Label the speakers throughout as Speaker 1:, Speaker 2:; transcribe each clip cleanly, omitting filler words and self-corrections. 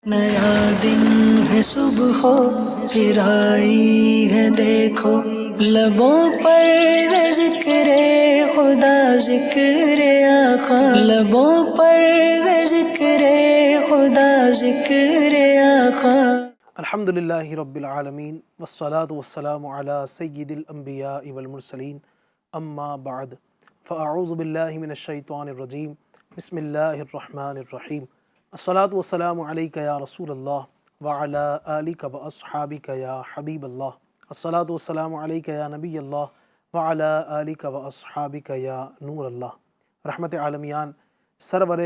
Speaker 1: نیا دن ہے صبح ہو پھر آئی ہے دیکھو لبوں پر ہے ذکر خدا ذکر آقا لبوں پر ہے ذکر خدا ذکر آقا
Speaker 2: الحمدللہ رب العالمین والصلاة والسلام علی سید الانبیاء والمرسلین اما بعد فاعوذ باللہ من الشیطان الرجیم بسم اللہ الرحمن الرحیم الصلاة والسلام علیک یا رسول اللہ وعلی آلک واصحابک یا حبیب اللہ الصلاة والسلام علیک یا نبی اللہ وعلی آلک واصحابک یا نور اللہ۔ رحمت عالمیان سرور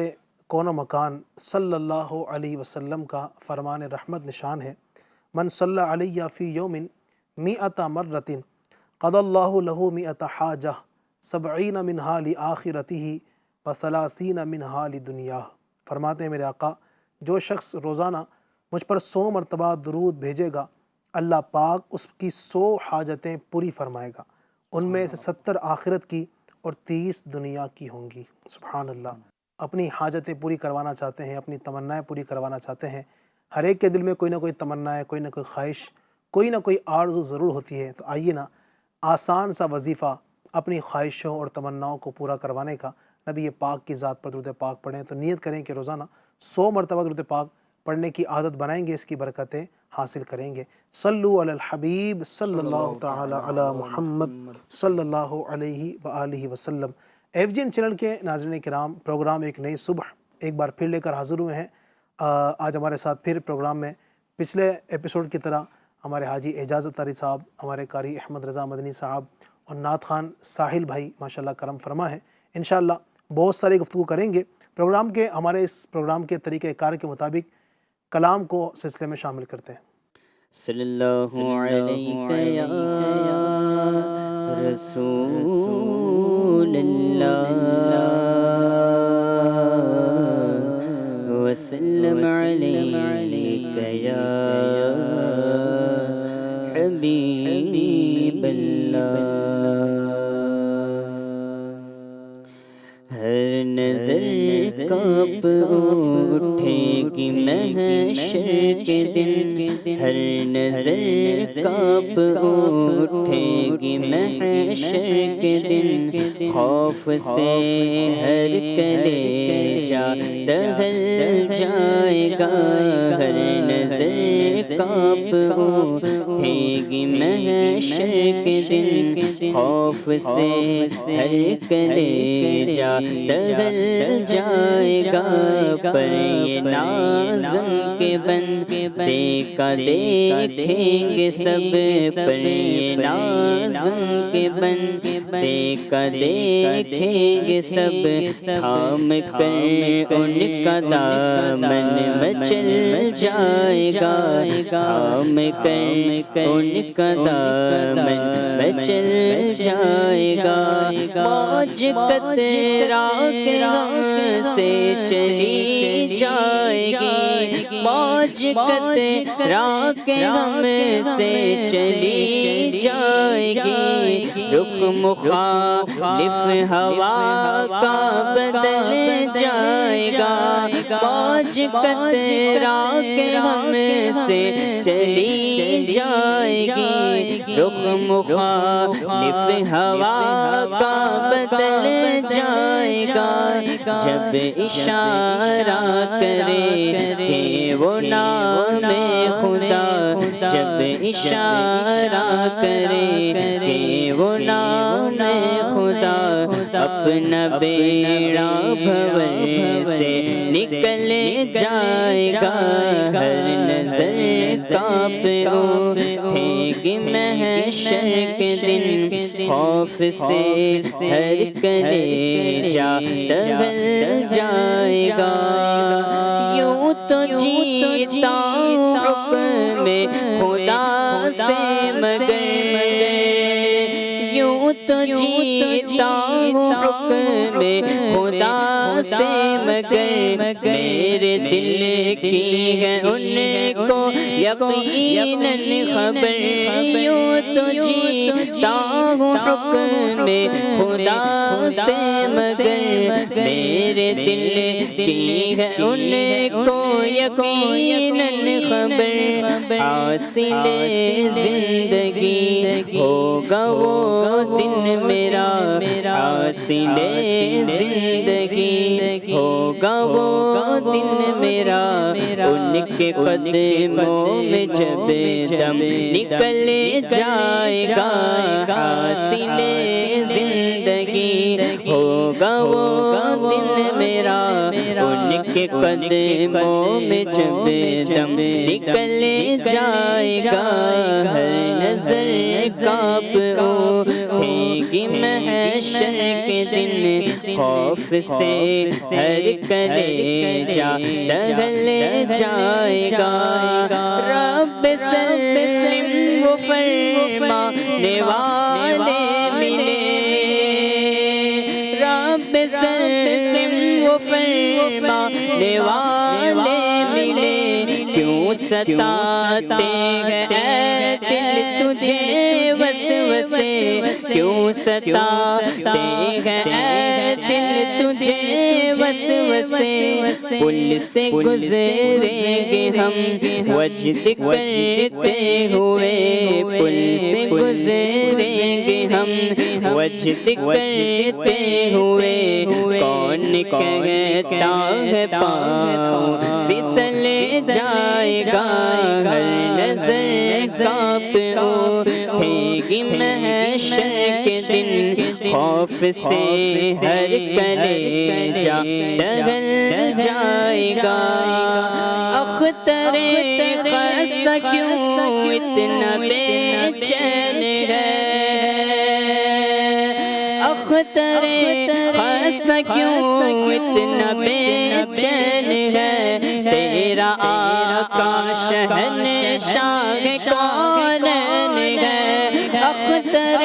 Speaker 2: کون و مکان صلی اللہ علیہ وسلم کا فرمان رحمت نشان ہے، من صلی علیہ فی یوم مئۃ مرۃ قضی اللہ لہ مئۃ حاجہ سبعین منہا لآخرتہ و30 منہا لدنیاہ۔ فرماتے ہیں میرے آقا، جو شخص روزانہ مجھ پر 100 مرتبہ درود بھیجے گا اللہ پاک اس کی 100 حاجتیں پوری فرمائے گا، ان میں سے 70 آخرت کی اور 30 دنیا کی ہوں گی۔ سبحان اللہ۔ اپنی حاجتیں پوری کروانا چاہتے ہیں، اپنی تمنائیں پوری کروانا چاہتے ہیں، ہر ایک کے دل میں کوئی نہ کوئی تمنا ہے، کوئی نہ کوئی خواہش، کوئی نہ کوئی آرزو ضرور ہوتی ہے۔ تو آئیے نا آسان سا وظیفہ اپنی خواہشوں اور تمناؤں کو پورا کروانے کا نبی پاک کی ذات پر درود پاک پڑھیں۔ تو نیت کریں کہ روزانہ 100 مرتبہ درود پاک پڑھنے کی عادت بنائیں گے، اس کی برکتیں حاصل کریں گے۔ صلو علی الحبیب صلی اللہ تعالی علی محمد صلی اللہ علیہ وآلہ وسلم۔ ایف جی این چینل کے ناظرین کرام، پروگرام ایک نئی صبح ایک بار پھر لے کر حاضر ہوئے ہیں۔ آج ہمارے ساتھ پھر پروگرام میں پچھلے ایپیسوڈ کی طرح ہمارے حاجی اعجاز اتاری صاحب، ہمارے قاری احمد رضا مدنی صاحب اور نعت خوان ساحل بھائی ماشاءاللہ کرم فرما ہے۔ انشاءاللہ بہت ساری گفتگو کریں گے۔ ہمارے اس پروگرام کے طریقہ کار کے مطابق کلام کو سلسلے میں شامل کرتے ہیں۔
Speaker 3: صلی اللہ علیہ یا رسول اللہ وسلم علیک یا حبیب اللہ۔ ہر نظر کانپ اٹھے گی محشر کے دن، ہر نظر کانپ اٹھے گی محشر کے دن، خوف سے ہر کلیجہ دہل جائے گا، ہر نظر کانپ اٹھے گی محشر کے دن، خوف سے ہر کلیجہ دہل جائے گا، پر یہ نازم کے بندے کا دیکھیں گے سب، پر یہ نازم کے بندے کا دیکھیں گے سب، تھام کر ان کا دامن مچل جائے گا، تھام کر ان کا دامن مچل جائے گا، موج قطرہ کے غم سے چلی جائے گی، موج قطرہ کے غم سے چلی جائے گی، رخ مخالف ہوا کا بدل جائے گا، موج قطرہ کے غم سے چلی جائے گی، رخ مخالف ہوا کا بدل جائے گا، جب اشارہ کرے کہ وہ نام خدا، جب اشارہ کرے کہ وہ نام خدا، اپنا بیڑا بھور سے نکل جائے گا، ہر نظر کانپ اٹھے گی محشر کے دن، خوف سے ہر کلیجہ دہل جائے گا، یوں تو جیتا حکم خدا سے مگر، یوں تو جیتا ہوں حکم خدا سے مگر میرے دل کی ہے ان کو یقیناً خبر، یوں تو جیتا ہوں حکم خدا سے مگر میرے دل کی ہے ان کو یقیناً خبر، حاصل زندگی ہوگا وہ دن میرا، حاصل زندگی ہوگا وہ دن میرا، ان کے قدموں میں جب دم نکل جائے گا، حاصل زندگی ہوگا وہ دن میرا، ان کے قدموں میں جب دم نکل جائے گا، ہر نظر کانپ اٹھے گی محشر کے دن، خوف سے ہر کلیجہ دہل جائے گا، رب سلم وہ فرمانے والے ملے، رب سلم وہ فرمانے والے ملے، کیوں ستاتے ہیں اے دل تجھے وسوسے، کیوں ستاتے ہیں اے دل تجھے وسوسے، پل سے گزریں گے ہم وجد کرتے ہوئے، پل سے گزریں گے ہم وجد کرتے ہوئے، کون کہتا ہے پاؤں پھسل جائے گا، ہر نظر کانپ اٹھے گی محشر کے دن، خوف سے ہر کلیجہ دہل جائے گا، اختر خستہ کیوں اتنا بے چین ہے، اختر خستہ کیوں اتنا بے چین ہے، تیرا آقا شہنشاہ کونین ہے، اختر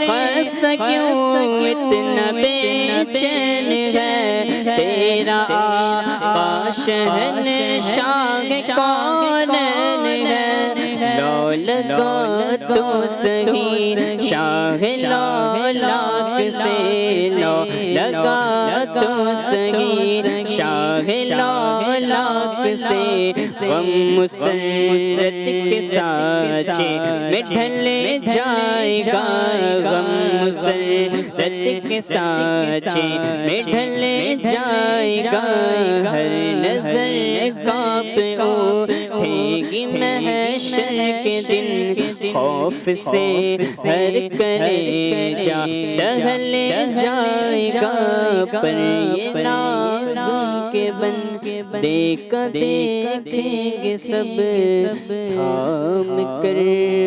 Speaker 3: خستہ کیوں اتنا بے چین ہے، تیرا آقا شہنشاہ کونین ہے، لو لگا تو سہی شاہ لالاک سے، لو لگا تو سہی شاہ لالاک سے، غم مسرت کے سانچے میں ڈھل جائے گا، غم مسرت کے سانچے میں ڈھل جائے گا، ہر نظر کانپ اٹھے گی محشر کے دن، خوف سے ہر کلیجہ دہل جائے گا، پر یہ نازم کے بندے کا دیکھیں گے سب، تھام کر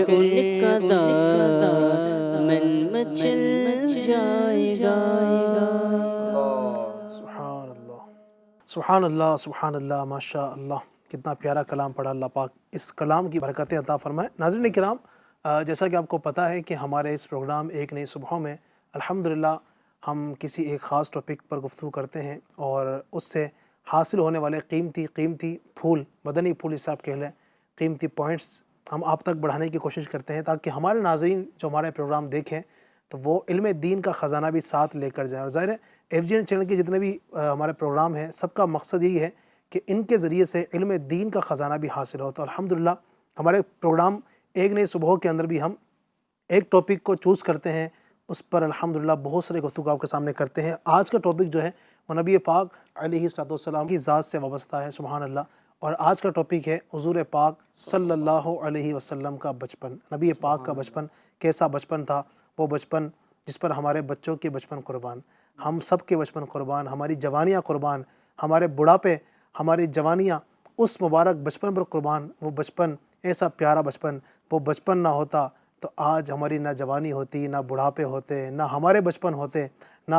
Speaker 3: ان کا دامن مچل جائے گا۔
Speaker 2: سبحان اللہ، سبحان اللہ، سبحان اللہ، ماشاء اللہ، کتنا پیارا کلام پڑھا، اللہ پاک اس کلام کی برکتیں عطا فرمائے۔ ناظرین کرام، جیسا کہ آپ کو پتہ ہے کہ ہمارے اس پروگرام ایک نئی صبحوں میں الحمدللہ ہم کسی ایک خاص ٹاپک پر گفتگو کرتے ہیں، اور اس سے حاصل ہونے والے قیمتی پھول، مدنی پھول جسے آپ کہہ لیں، قیمتی پوائنٹس ہم آپ تک بڑھانے کی کوشش کرتے ہیں، تاکہ ہمارے ناظرین جو ہمارے پروگرام دیکھیں تو وہ علم دین کا خزانہ بھی ساتھ لے کر جائیں۔ اور ظاہر ہے FGN چینل کے جتنے بھی ہمارے پروگرام ہیں، سب کا مقصد یہی ہے کہ ان کے ذریعے سے علم دین کا خزانہ بھی حاصل ہو۔ تو الحمدللہ ہمارے پروگرام ایک نئی صبح کے اندر بھی ہم ایک ٹاپک کو چوز کرتے ہیں، اس پر الحمدللہ بہت سارے گفتگو آپ کے سامنے کرتے ہیں۔ آج کا ٹاپک جو ہے وہ نبی پاک علیہ السلام کی ذات سے وابستہ ہے، سبحان اللہ، اور آج کا ٹاپک ہے حضور پاک صلی اللہ علیہ وسلم کا بچپن۔ نبی پاک کا بچپن کیسا بچپن تھا؟ وہ بچپن جس پر ہمارے بچوں کے بچپن قربان، ہم سب کے بچپن قربان، ہماری جوانیاں قربان، ہمارے بڑھاپے، ہماری جوانیاں اس مبارک بچپن پر قربان۔ وہ بچپن ایسا پیارا بچپن، وہ بچپن نہ ہوتا تو آج ہماری نہ جوانی ہوتی، نہ بڑھاپے ہوتے، نہ ہمارے بچپن ہوتے، نہ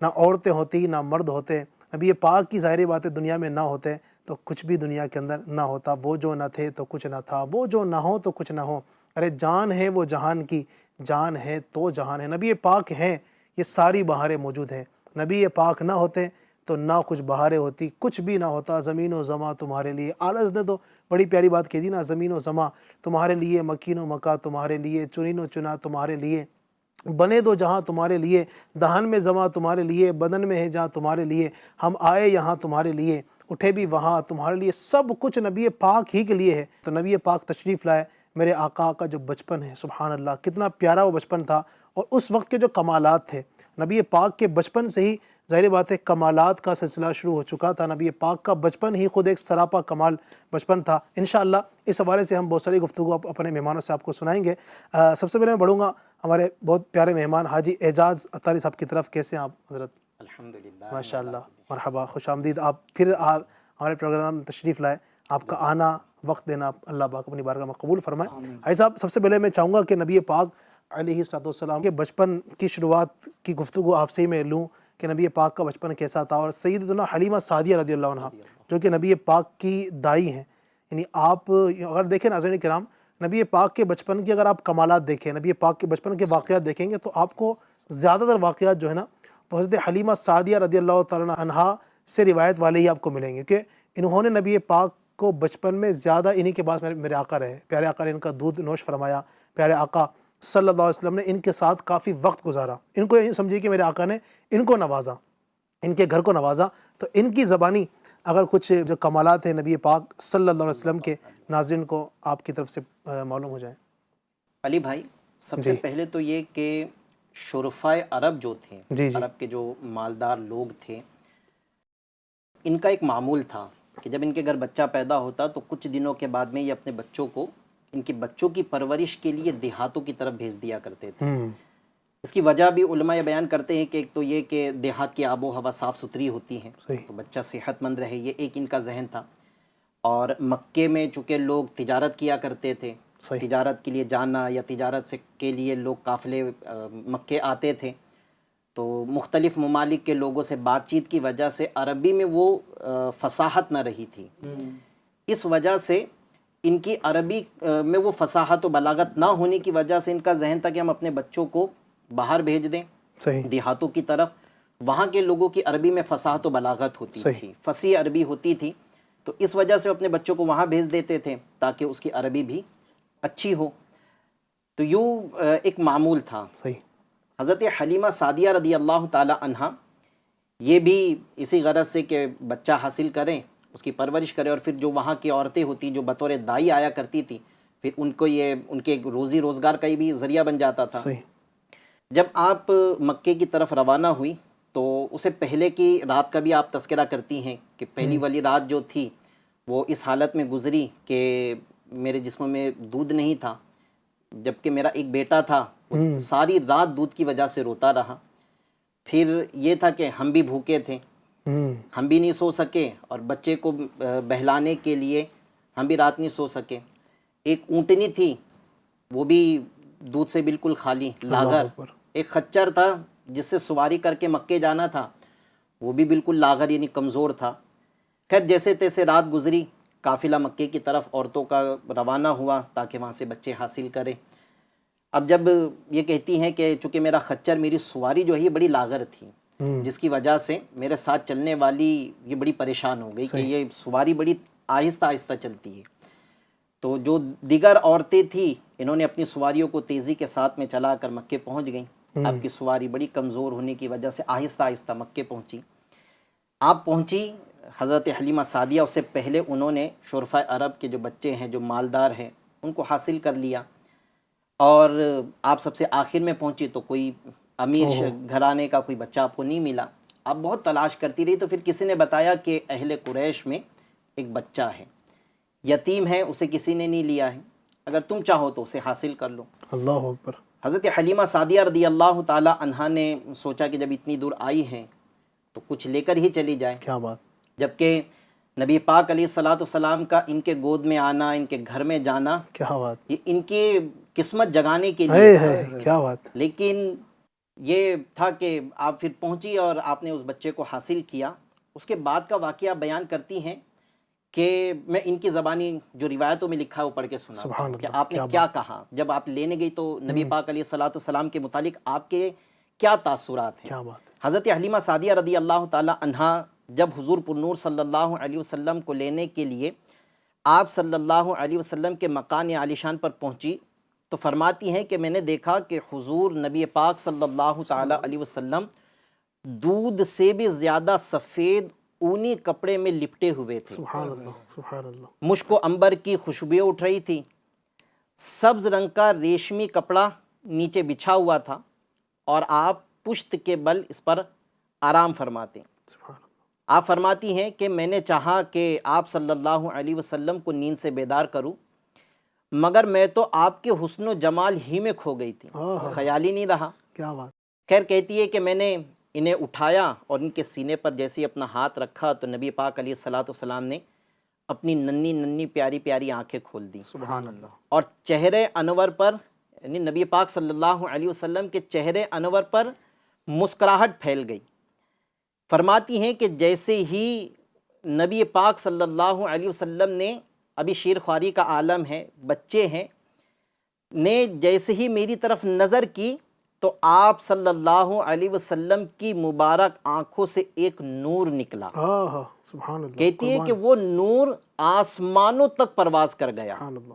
Speaker 2: عورتیں ہوتی، نہ مرد ہوتے۔ نبی پاک کی ظاہری باتیں دنیا میں نہ ہوتے تو کچھ بھی دنیا کے اندر نہ ہوتا۔ وہ جو نہ تھے تو کچھ نہ تھا، وہ جو نہ ہو تو کچھ نہ ہو۔ ارے جان ہے وہ جہان کی جان ہے تو جہان ہے۔ نبی پاک ہیں، یہ ساری بہاریں موجود ہیں۔ نبی پاک نہ ہوتے تو نہ کچھ بہاریں ہوتی، کچھ بھی نہ ہوتا۔ زمین و زماں تمہارے لیے، اعلیٰ حضرت نے تو بڑی پیاری بات کہی تھی نا، زمین و زماں تمہارے لیے، مکین و مکہ تمہارے لیے، چنین و چنا تمہارے لیے، بنے دو جہاں تمہارے لیے، دہن میں زماں تمہارے لیے، بدن میں ہے جہاں تمہارے لیے، ہم آئے یہاں تمہارے لیے، اٹھے بھی وہاں تمہارے لیے، سب کچھ نبی پاک ہی کے لیے ہے۔ تو نبی پاک تشریف لائے، میرے آقا کا جو بچپن ہے، سبحان اللہ کتنا پیارا وہ بچپن تھا، اور اس وقت کے جو کمالات تھے، نبی پاک کے بچپن سے ہی ظاہر بات ہے کمالات کا سلسلہ شروع ہو چکا تھا۔ نبی پاک کا بچپن ہی خود ایک سراپا کمال بچپن تھا۔ انشاءاللہ اس حوالے سے ہم بہت ساری گفتگو اپنے مہمانوں سے آپ کو سنائیں گے۔ سب سے پہلے میں بڑھوں گا ہمارے بہت پیارے مہمان حاجی اعجاز عطاری صاحب کی طرف۔ کیسے ہیں آپ حضرت؟
Speaker 4: الحمدللہ،
Speaker 2: ماشاءاللہ، مرحبا، خوش آمدید۔ آپ پھر ہمارے پروگرام میں تشریف لائے، آپ کا آنا، وقت دینا اللہ پاک اپنی بارگاہ میں قبول فرمائے۔ حاجی صاحب، سب سے پہلے میں چاہوں گا کہ نبی پاک علیہ الصلوۃ والسلام کے بچپن کی شروعات کی گفتگو آپ سے ہی میں لوں کہ نبی پاک کا بچپن کیسا تھا، اور سیدتنا حلیمہ سعدیہ رضی اللہ عنہا جو کہ نبی پاک کی دائی ہیں، یعنی آپ اگر دیکھیں ناظرین کرام، نبی پاک کے بچپن کے اگر آپ کمالات دیکھیں، نبی پاک کے بچپن کے واقعات دیکھیں گے تو آپ کو زیادہ تر واقعات جو ہے نا وہ حضرت حلیمہ سعدیہ رضی اللہ تعالیٰ عنہا سے روایت والے ہی آپ کو ملیں گے، کہ انہوں نے نبی پاک کو بچپن میں زیادہ انہی کے پاس میرے آقا رہے، پیارے آقا نے ان کا دودھ نوش فرمایا، پیارے آقا صلی اللہ علیہ وسلم نے ان کے ساتھ کافی وقت گزارا، ان کو یہ سمجھیے کہ میرے آقا نے ان کو نوازا، ان کے گھر کو نوازا۔ تو ان کی زبانی اگر کچھ جو کمالات ہیں نبی پاک صلی اللہ علیہ وسلم کے، ناظرین کو آپ کی طرف سے معلوم ہو جائیں۔
Speaker 4: علی بھائی، سب سے
Speaker 2: جی
Speaker 4: پہلے تو یہ کہ شرفائے عرب جو تھے،
Speaker 2: جی جی
Speaker 4: عرب کے جو مالدار لوگ تھے، ان کا ایک معمول تھا کہ جب ان کے گھر بچہ پیدا ہوتا تو کچھ دنوں کے بعد میں یہ اپنے بچوں کو، ان کے بچوں کی پرورش کے لیے دیہاتوں کی طرف بھیج دیا کرتے تھے۔ اس کی وجہ بھی علماء یہ بیان کرتے ہیں کہ ایک تو یہ کہ دیہات کی آب و ہوا صاف ستھری ہوتی ہے
Speaker 2: صحیح،
Speaker 4: تو بچہ صحت مند رہے، یہ ایک ان کا ذہن تھا۔ اور مکے میں چونکہ لوگ تجارت کیا کرتے تھے،
Speaker 2: صحیح،
Speaker 4: تجارت کے لیے جانا یا تجارت سے کے لیے لوگ قافلے مکے آتے تھے، تو مختلف ممالک کے لوگوں سے بات چیت کی وجہ سے عربی میں وہ فصاحت نہ رہی تھی۔ اس وجہ سے ان کی عربی میں وہ فصاحت و بلاغت نہ ہونے کی وجہ سے ان کا ذہن تھا کہ ہم اپنے بچوں کو باہر بھیج دیں
Speaker 2: صحیح،
Speaker 4: دیہاتوں کی طرف، وہاں کے لوگوں کی عربی میں فصاحت و بلاغت ہوتی
Speaker 2: صحیح،
Speaker 4: تھی، فصیح عربی ہوتی تھی، تو اس وجہ سے اپنے بچوں کو وہاں بھیج دیتے تھے تاکہ اس کی عربی بھی اچھی ہو۔ تو یوں ایک معمول تھا۔
Speaker 2: صحیح،
Speaker 4: حضرت حلیمہ سعدیہ رضی اللہ تعالی عنہا یہ بھی اسی غرض سے کہ بچہ حاصل کریں، اس کی پرورش کریں، اور پھر جو وہاں کی عورتیں ہوتی جو بطور دائی آیا کرتی تھی، پھر ان کو یہ ان کے روزی روزگار کا بھی ذریعہ بن جاتا تھا۔
Speaker 2: صحیح،
Speaker 4: جب آپ مکے کی طرف روانہ ہوئی تو اسے پہلے کی رات کا بھی آپ تذکرہ کرتی ہیں کہ پہلی والی رات جو تھی وہ اس حالت میں گزری کہ میرے جسم میں دودھ نہیں تھا، جبکہ میرا ایک بیٹا تھا وہ ساری رات دودھ کی وجہ سے روتا رہا۔ پھر یہ تھا کہ ہم بھی بھوکے تھے، ہم بھی نہیں سو سکے، اور بچے کو بہلانے کے لیے ہم بھی رات نہیں سو سکے۔ ایک اونٹنی تھی وہ بھی دودھ سے بالکل خالی، لاغر۔ ایک خچر تھا جس سے سواری کر کے مکے جانا تھا، وہ بھی بالکل لاغر یعنی کمزور تھا۔ خیر جیسے تیسے رات گزری، قافلہ مکے کی طرف عورتوں کا روانہ ہوا تاکہ وہاں سے بچے حاصل کرے۔ اب جب یہ کہتی ہیں کہ چونکہ میرا خچر، میری سواری جو ہے یہ بڑی لاغر تھی، جس کی وجہ سے میرے ساتھ چلنے والی یہ بڑی پریشان ہو گئی کہ یہ سواری بڑی آہستہ آہستہ چلتی ہے۔ تو جو دیگر عورتیں تھیں انہوں نے اپنی سواریوں کو تیزی کے ساتھ میں چلا کر مکے پہنچ گئیں۔ آپ کی سواری بڑی کمزور ہونے کی وجہ سے آہستہ آہستہ مکے پہنچی۔ آپ پہنچی حضرت حلیمہ سعدیہ، اس سے پہلے انہوں نے شرفائے عرب کے جو بچے ہیں جو مالدار ہیں ان کو حاصل کر لیا، اور آپ سب سے آخر میں پہنچی تو کوئی امیر گھرانے کا کوئی بچہ آپ کو نہیں ملا۔ آپ بہت تلاش کرتی رہی تو پھر کسی نے بتایا کہ اہل قریش میں ایک بچہ ہے، یتیم ہے، اسے کسی نے نہیں لیا ہے، اگر تم چاہو تو اسے حاصل کر لو۔
Speaker 2: اللہ اکبر۔
Speaker 4: حضرت حلیمہ سعدیہ رضی اللہ تعالی عنہا نے سوچا کہ جب اتنی دور آئی ہیں تو کچھ لے کر ہی چلی جائے،
Speaker 2: کیا بات،
Speaker 4: جبکہ نبی پاک علیہ الصلوۃ والسلام کا ان کے گود میں آنا، ان کے گھر میں جانا،
Speaker 2: کیا بات،
Speaker 4: یہ ان کی قسمت جگانے کے لیے تھا۔
Speaker 2: کیا بات،
Speaker 4: لیکن یہ تھا کہ آپ پھر پہنچی اور آپ نے اس بچے کو حاصل کیا۔ اس کے بعد کا واقعہ بیان کرتی ہیں کہ میں ان کی زبانی جو روایتوں میں لکھا ہے وہ پڑھ کے سنا
Speaker 2: سبحان
Speaker 4: کہ
Speaker 2: اللہ،
Speaker 4: آپ نے کیا کہا جب آپ لینے گئی، تو نبی پاک علیہ الصلوۃ والسلام کے متعلق آپ کے کیا تاثرات ہیں۔
Speaker 2: کیا بات ہے۔
Speaker 4: حضرت حلیمہ سعدیہ رضی اللہ تعالی عنہا جب حضور پرنور صلی اللہ علیہ وسلم کو لینے کے لیے آپ صلی اللہ علیہ وسلم کے مکان عالی شان پر پہنچی، تو فرماتی ہیں کہ میں نے دیکھا کہ حضور نبی پاک صلی اللہ تعالی علیہ وسلم دودھ سے بھی زیادہ سفید اونی کپڑے میں لپٹے ہوئے تھے،
Speaker 2: سبحان اللہ، سبحان اللہ۔
Speaker 4: مشک و عنبر کی خوشبوئیں اٹھ رہی تھی، سبز رنگ کا ریشمی کپڑا نیچے بچھا ہوا تھا، اور آپ پشت کے بل اس پر آرام فرماتے ہیں۔
Speaker 2: سبحان اللہ۔
Speaker 4: آپ فرماتی ہیں کہ میں نے چاہا کہ آپ صلی اللہ علیہ وسلم کو نیند سے بیدار کروں، مگر میں تو آپ کے حسن و جمال ہی میں کھو گئی تھی، خیال ہی نہیں رہا۔
Speaker 2: کیا بات۔
Speaker 4: خیر کہتی ہے کہ میں نے انہیں اٹھایا اور ان کے سینے پر جیسے ہی اپنا ہاتھ رکھا تو نبی پاک علیہ الصلوۃ والسلام نے اپنی ننھی ننھی پیاری پیاری آنکھیں کھول دیں،
Speaker 2: سبحان اللہ۔
Speaker 4: اور چہرے انور پر، یعنی نبی پاک صلی اللہ علیہ وسلم کے چہرے انور پر مسکراہٹ پھیل گئی۔ فرماتی ہیں کہ جیسے ہی نبی پاک صلی اللہ علیہ وسلم نے، ابھی شیر خواری کا عالم ہے، بچے ہیں، نے جیسے ہی میری طرف نظر کی تو آپ صلی اللہ علیہ وسلم کی مبارک آنکھوں سے ایک نور نکلا۔
Speaker 2: سبحان اللہ۔
Speaker 4: کہتی ہے کہ وہ نور آسمانوں تک پرواز کر گیا۔
Speaker 2: سبحان اللہ۔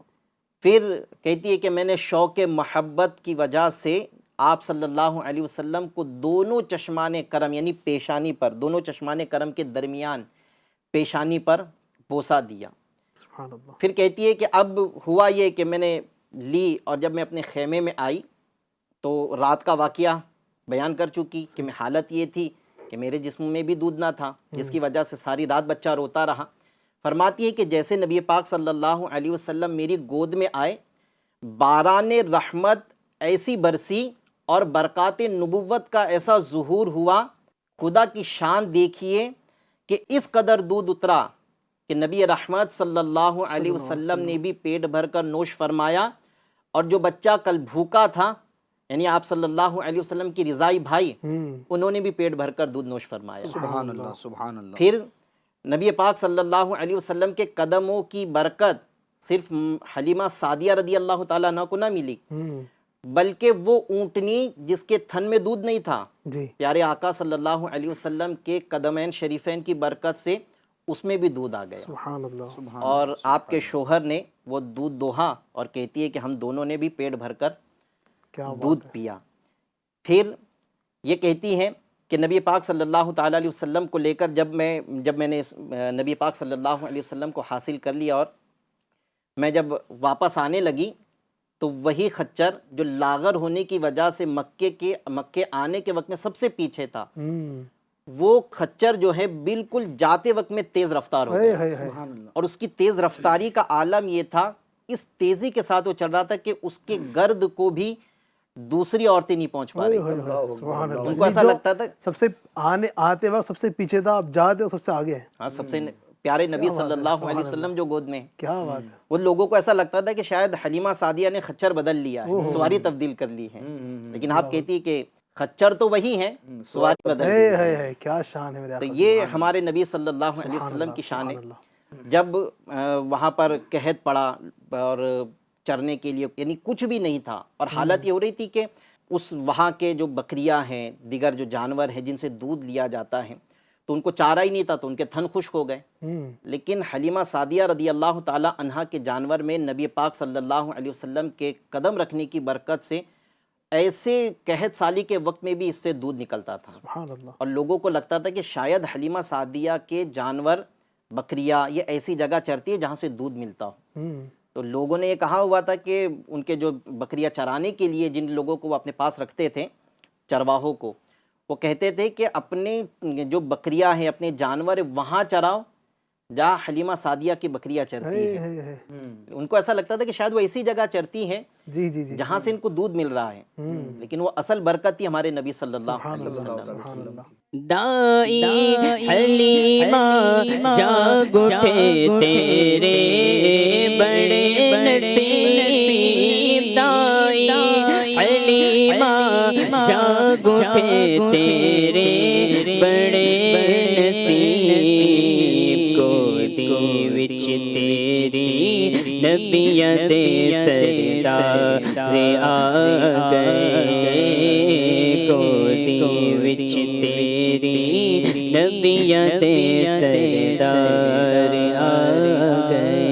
Speaker 4: پھر کہتی ہے کہ میں نے شوق محبت کی وجہ سے آپ صلی اللہ علیہ وسلم کو دونوں چشمان کرم، یعنی پیشانی پر، دونوں چشمان کرم کے درمیان پیشانی پر بوسہ دیا۔
Speaker 2: سبحان اللہ۔
Speaker 4: پھر کہتی ہے کہ اب ہوا یہ کہ میں نے لی، اور جب میں اپنے خیمے میں آئی تو رات کا واقعہ بیان کر چکی کہ میں حالت یہ تھی کہ میرے جسم میں بھی دودھ نہ تھا، جس کی وجہ سے ساری رات بچہ روتا رہا۔ فرماتی ہے کہ جیسے نبی پاک صلی اللہ علیہ وسلم میری گود میں آئے، باران رحمت ایسی برسی اور برکات نبوت کا ایسا ظہور ہوا، خدا کی شان دیکھیے کہ اس قدر دودھ اترا کہ نبی رحمت صلی اللہ علیہ وسلم نے بھی پیٹ بھر کر نوش فرمایا، اور جو بچہ کل بھوکا تھا، یعنی آپ صلی اللہ علیہ وسلم کی رضائی بھائی، انہوں نے بھی پیٹ بھر کر دودھ نوش فرمایا۔
Speaker 5: سبحان اللہ، سبحان اللہ۔
Speaker 4: پھر نبی پاک صلی اللہ علیہ وسلم کے قدموں کی برکت صرف حلیمہ سعدیہ رضی اللہ تعالیٰ عنہ کو نہ ملی، بلکہ وہ اونٹنی جس کے تھن میں دودھ نہیں تھا،
Speaker 2: جی،
Speaker 4: پیارے آقا صلی اللہ علیہ وسلم کے قدمین شریفین کی برکت سے اس میں بھی دودھ آ گیا،
Speaker 2: سبحان اللہ۔
Speaker 4: اور آپ کے شوہر نے وہ دودھ دوہا، اور کہتی ہے کہ ہم دونوں نے بھی پیٹ بھر کر
Speaker 2: کیا بات
Speaker 4: دودھ پیا۔ پھر یہ کہتی ہیں کہ نبی پاک صلی اللہ تعالیٰ علیہ وسلم کو لے کر جب میں نے نبی پاک صلی اللہ علیہ وسلم کو حاصل کر لیا، اور میں جب واپس آنے لگی تو وہی خچر جو لاغر ہونے کی وجہ سے مکے آنے کے وقت میں سب سے پیچھے تھا، وہ خچر جو ہے بالکل جاتے وقت میں تیز رفتار ہو گیا، اور اس کی تیز رفتاری کا عالم یہ تھا، اس تیزی کے ساتھ وہ چل رہا تھا کہ اس کے گرد کو بھی دوسری عورتیں نہیں پہنچ پا رہی،
Speaker 2: سبحان اللہ۔
Speaker 4: ان کو ایسا لگتا تھا
Speaker 2: سب سے آتے وقت سب سے پیچھے تھا، اب جاتے وقت سب سے آگے ہے۔
Speaker 4: ہاں، سب سے پیارے نبی صلی اللہ علیہ وسلم جو گود میں ہیں،
Speaker 2: کیا بات ہے۔
Speaker 4: وہ لوگوں کو ایسا لگتا تھا کہ شاید حلیمہ سعدیہ نے خچر بدل لیا ہے، سواری تبدیل کر لی ہے، لیکن آپ کہتی کہ خچر تو وہی ہیں، سواری بدل لی ہے۔
Speaker 2: کیا شان ہے میرے
Speaker 4: تو
Speaker 2: آقا۔
Speaker 4: یہ ہمارے نبی صلی اللہ علیہ وسلم کی شان ہے۔ جب وہاں پر قحط پڑا اور چرنے کے لیے یعنی کچھ بھی نہیں تھا، اور حالت یہ ہو رہی تھی کہ اس وہاں کے جو بکریاں ہیں، دیگر جو جانور ہیں جن سے دودھ لیا جاتا ہے، تو ان کو چارہ ہی نہیں تھا، تو ان کے تھن خشک ہو گئے۔ لیکن حلیمہ سعدیہ رضی اللہ تعالی عنہا کے جانور میں نبی پاک صلی اللہ علیہ وسلم کے قدم رکھنے کی برکت سے ایسے قحط سالی کے وقت میں بھی اس سے دودھ نکلتا تھا،
Speaker 2: سبحان اللہ۔
Speaker 4: اور لوگوں کو لگتا تھا کہ شاید حلیمہ سعدیہ کے جانور، بکریاں، یہ ایسی جگہ چرتی ہے جہاں سے دودھ ملتا ہو۔ تو لوگوں نے یہ کہا ہوا تھا کہ ان کے جو بکریاں چرانے کے لیے جن لوگوں کو وہ اپنے پاس رکھتے تھے، چرواہوں کو، وہ کہتے تھے کہ اپنے جو بکریاں ہیں، اپنے جانور وہاں چراؤ جہاں حلیمہ سعدیہ کی بکریاں چرتی ہیں۔ ان کو ایسا لگتا تھا کہ شاید وہ ایسی جگہ چرتی ہیں
Speaker 2: جی جی جی،
Speaker 4: جہاں سے ان کو دودھ مل رہا ہے، لیکن وہ اصل برکت تھی ہمارے نبی صلی اللہ علیہ وسلم۔
Speaker 2: سبحان اللہ۔
Speaker 3: دائی حلیمہ جاگ اٹھے تیرے بڑے نصیب، دائی حلیمہ جاگ اٹھے تیرے بڑے نصیب، گودی وچ تیری نبیت سردار آ گئے گودی وچ تیری نبیت سردار آ گئے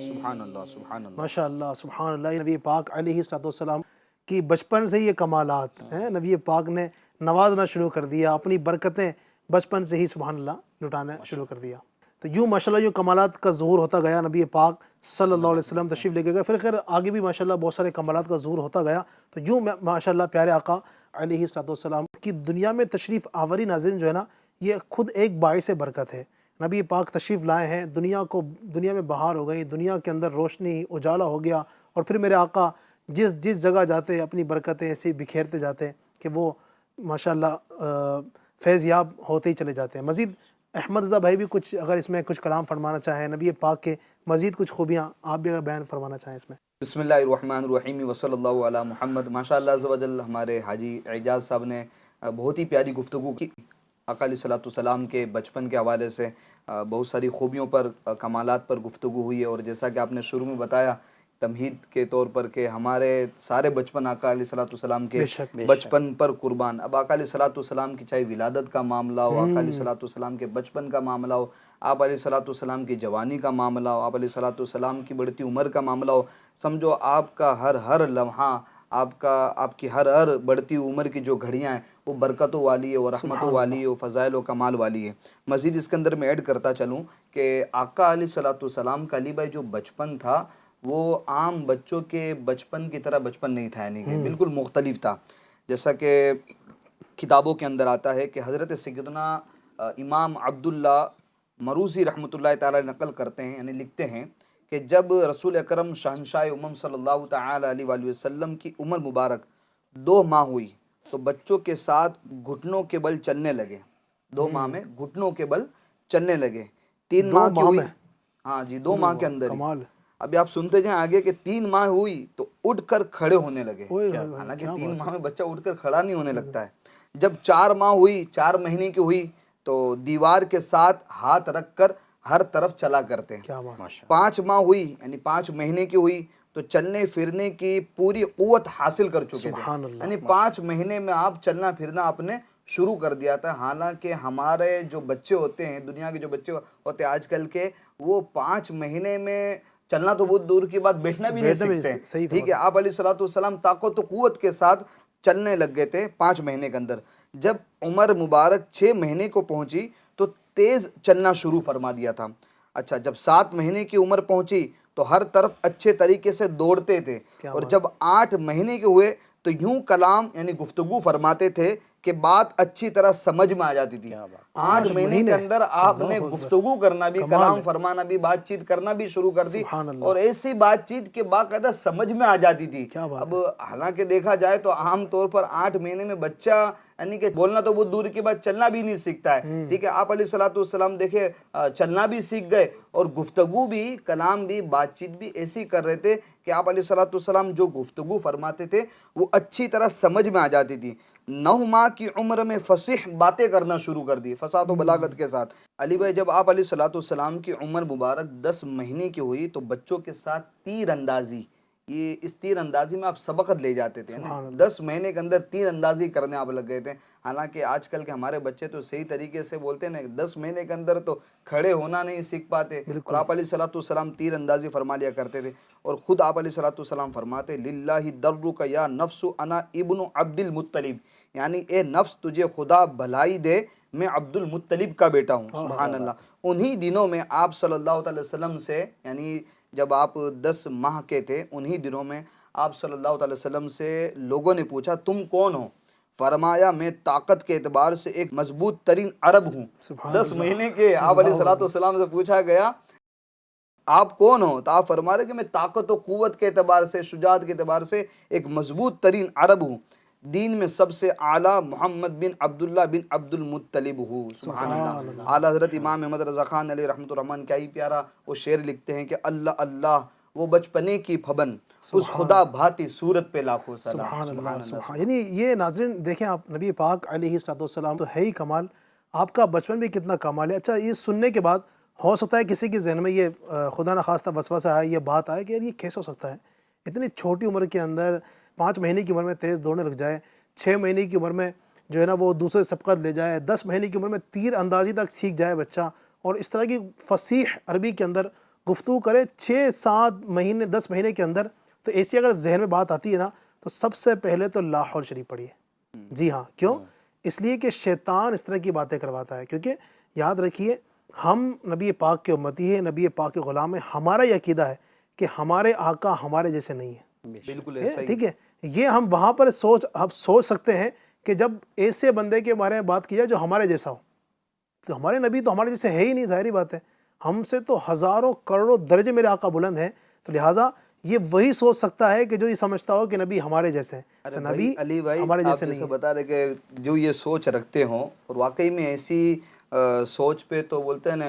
Speaker 5: سبحان اللہ سبحان اللہ
Speaker 2: ماشاء اللہ سبحان اللہ. یہ نبی پاک علیہ الصلوۃ والسلام کی بچپن سے یہ کمالات ہیں. نبی پاک نے نوازنا شروع کر دیا، اپنی برکتیں بچپن سے ہی سبحان اللہ لٹانا شروع کر دیا. تو یوں ماشاءاللہ جو کمالات کا ظہور ہوتا گیا، نبی پاک صلی اللہ علیہ وسلم تشریف لے کے گئے، پھر خیر آگے بھی ماشاءاللہ بہت سارے کمالات کا ظہور ہوتا گیا. تو یوں ماشاءاللہ پیارے آقا علیہ الصلوۃ والسلام کی دنیا میں تشریف آوری ناظرین جو ہے نا، یہ خود ایک باعث برکت ہے. نبی پاک تشریف لائے ہیں، دنیا میں بہار ہو گئی، دنیا کے اندر روشنی اجالا ہو گیا، اور پھر میرے آقا جس جگہ جاتے ہیں اپنی برکتیں ایسے بکھیرتے جاتے ہیں کہ وہ ماشاءاللہ فیض یاب ہوتے ہی چلے جاتے ہیں. مزید احمد رضا بھائی بھی کچھ اگر اس میں کچھ کلام فرمانا چاہیں، نبی پاک کے مزید کچھ خوبیاں آپ بھی اگر بیان فرمانا چاہیں اس میں.
Speaker 5: بسم اللہ الرحمن الرحیم وصلی اللہ علی محمد. ماشاء اللہ عز و جل ہمارے حاجی اعجاز صاحب نے بہت ہی پیاری گفتگو کی. آقا علیہ الصلوۃ والسلام کے بچپن کے حوالے سے بہت ساری خوبیوں پر، کمالات پر گفتگو ہوئی ہے، اور جیسا کہ آپ نے شروع میں بتایا تمہید کے طور پر کہ ہمارے سارے بچپن آقا علیہ الصلوۃ والسلام کے بچپن پر قربان. اب آقا علیہ الصلوۃ والسلام کی چاہے ولادت کا معاملہ ہو، آقا علیہ الصلوۃ والسلام کے بچپن کا معاملہ ہو، آپ علیہ الصلوۃ والسلام کی جوانی کا معاملہ ہو، آپ علیہ الصلوۃ والسلام کی بڑھتی عمر کا معاملہ ہو، سمجھو آپ کا ہر لمحہ، آپ کی ہر بڑھتی عمر کی جو گھڑیاں ہیں وہ برکتوں والی ہے، اور رحمتوں والی ہے، اور فضائل و کمال والی ہے. مزید اس کے اندر میں ایڈ کرتا چلوں کہ آقا علیہ الصلوۃ والسلام کا علی بھائی جو بچپن تھا وہ عام بچوں کے بچپن کی طرح بچپن نہیں تھا، یعنی کہ بالکل مختلف تھا. جیسا کہ کتابوں کے اندر آتا ہے کہ حضرت سیدنا امام عبداللہ مروزی رحمۃ اللہ تعالی نقل کرتے ہیں، یعنی لکھتے ہیں کہ جب رسول اکرم شہنشاہ امم صلی اللہ تعالی علیہ وآلہ وسلم کی عمر مبارک 2 ماہ ہوئی تو بچوں کے ساتھ گھٹنوں کے بل چلنے لگے. 2 ماہ میں گھٹنوں کے بل چلنے لگے. 3 ماہ کی ہوئی، ہاں جی 2 ماہ کے اندر ہی. ابھی آپ سنتے جائیں آگے کہ 3 ماہ ہوئی تو اٹھ کر کھڑے ہونے لگے. حالانکہ 3 ماہ میں بچہ اٹھ کر کھڑا نہیں ہونے لگتا ہے. جب 4 ماہ ہوئی، 4 مہینے کی ہوئی تو دیوار کے ساتھ ہاتھ رکھ کر ہر طرف چلا کرتے ہیں. 5 ماہ ہوئی یعنی 5 مہینے کی ہوئی تو چلنے پھرنے کی پوری قوت حاصل کر چکے تھے. یعنی 5 مہینے میں آپ چلنا پھرنا آپ نے شروع کر دیا تھا. حالانکہ ہمارے جو بچے ہوتے ہیں، دنیا کے جو بچے ہوتے ہیں آج کل کے، وہ 5 مہینے میں چلنا تو بہت دور کی بات، بیٹھنا بھی نہیں سیکھتے. ٹھیک ہے، آپ علیہ الصلوۃ والسلام طاقت و قوت کے ساتھ چلنے لگ گئے تھے 5 مہینے کے اندر. جب عمر مبارک 6 مہینے کو پہنچی تو تیز چلنا شروع فرما دیا تھا. اچھا، جب 7 مہینے کی عمر پہنچی تو ہر طرف اچھے طریقے سے دوڑتے تھے. اور جب 8 مہینے کے ہوئے تو یوں کلام یعنی گفتگو فرماتے تھے کہ بات اچھی طرح سمجھ میں آ جاتی تھی. 8 مہینے کے اندر آپ نے گفتگو کرنا بھی، کلام فرمانا بھی، بات چیت کرنا بھی شروع کر دی، اور ایسی بات چیت کے باقاعدہ سمجھ میں آ جاتی تھی. اب حالانکہ دیکھا جائے تو عام طور پر 8 مہینے میں بچہ یعنی کہ بولنا تو بہت دور کی بات، چلنا بھی نہیں سیکھتا ہے. ٹھیک ہے، آپ علیہ الصلوۃ والسلام دیکھے چلنا بھی سیکھ گئے اور گفتگو بھی، کلام بھی، بات چیت بھی ایسی کر رہے تھے کہ آپ علیہ الصلوۃ والسلام جو گفتگو فرماتے تھے وہ اچھی طرح سمجھ میں آ جاتی تھی. 9 ماہ کی عمر میں فصیح باتیں کرنا شروع کر دی، فصاحت و بلاغت کے ساتھ. علی بھائی جب آپ علیہ الصلوۃ والسلام کی عمر مبارک 10 مہینے کی ہوئی تو بچوں کے ساتھ تیر اندازی، یہ اس تیر اندازی میں آپ سبقت لے جاتے تھے. یعنی 10 مہینے کے اندر تیر اندازی کرنے آپ لگ گئے تھے. حالانکہ آج کل کے ہمارے بچے تو صحیح طریقے سے بولتے ہیں 10 مہینے کے اندر تو کھڑے ہونا نہیں سیکھ پاتے. اور آپ علیہ الصلوۃ والسلام تیر اندازی فرما لیا کرتے تھے. اور خود آپ علیہ الصلوۃ والسلام فرماتے للہ درک یا نفس انا ابن عبد المطلب، یعنی اے نفس تجھے خدا بھلائی دے، میں عبد المطلب کا بیٹا ہوں. سبحان اللہ. انہی دنوں میں آپ صلی اللہ علیہ وسلم سے، یعنی جب آپ 10 ماہ کے تھے انہی دنوں میں آپ صلی اللہ علیہ وسلم سے لوگوں نے پوچھا تم کون ہو؟ فرمایا میں طاقت کے اعتبار سے ایک مضبوط ترین عرب ہوں. 10 مہینے کے آپ علیہ الصلوۃ والسلام سے پوچھا گیا آپ کون ہو؟ تو آپ فرما رہے کہ میں طاقت و قوت کے اعتبار سے، شجاعت کے اعتبار سے ایک مضبوط ترین عرب ہوں. دین میں سب سے اعلیٰ محمد بن عبداللہ بن عبد المطلب ہوں. سبحان اللہ. اعلیٰ حضرت امام احمد رضا خان علیہ رحمۃ الرحمن کیا ہی پیارا وہ شعر لکھتے ہیں کہ اللہ اللہ وہ بچپنے کی پھبن، اس خدا بھاتی صورت پہ لاکھوں سلام.
Speaker 2: سبحان اللہ. یعنی یہ ناظرین دیکھیں آپ، نبی پاک علیہ الصلوۃ والسلام تو ہے ہی کمال، آپ کا بچپن بھی کتنا کمال ہے. اچھا، یہ سننے کے بعد ہو سکتا ہے کسی کے ذہن میں یہ خدا نخواستہ وسوسہ آئے، یہ بات آئے کہ یار یہ کیسے ہو سکتا ہے، اتنی چھوٹی عمر کے اندر 5 مہینے کی عمر میں تیز دوڑنے لگ جائے، 6 مہینے کی عمر میں جو ہے نا وہ دوسرے سبقت لے جائے، 10 مہینے کی عمر میں تیر اندازی تک سیکھ جائے بچہ، اور اس طرح کی فصیح عربی کے اندر گفتگو کرے 6-7 مہینے 10 مہینے کے اندر، تو ایسی اگر ذہن میں بات آتی ہے نا تو سب سے پہلے تو لا حول شریف پڑھیے. جی ہاں، کیوں؟ اس لیے کہ شیطان اس طرح کی باتیں کرواتا ہے. کیونکہ یاد رکھیے ہم نبی پاک کے امتی ہیں، نبی پاک کے غلام ہیں. ہمارا یہ عقیدہ ہے کہ ہمارے آقا ہمارے جیسے نہیں ہیں.
Speaker 5: بالکل ایسا ہی.
Speaker 2: ٹھیک ہے، یہ ہم وہاں پر سوچ سکتے ہیں کہ جب ایسے بندے کے بارے میں بات کی جائے جو ہمارے جیسا ہو. تو ہمارے نبی تو ہمارے جیسے ہے ہی نہیں، ظاہری بات ہے. ہم سے تو ہزاروں کروڑوں درجے میرے آقا بلند ہیں. تو لہٰذا یہ وہی سوچ سکتا ہے کہ جو یہ سمجھتا ہو کہ نبی ہمارے جیسے ہیں. تو نبی
Speaker 5: علی بھائی
Speaker 2: ہمارے
Speaker 5: آپ
Speaker 2: جیسے نہیں
Speaker 5: جیسے
Speaker 2: ہیں.
Speaker 5: بتا رہے کہ جو یہ سوچ رکھتے ہوں اور واقعی میں ایسی سوچ پہ تو بولتے ہیں نا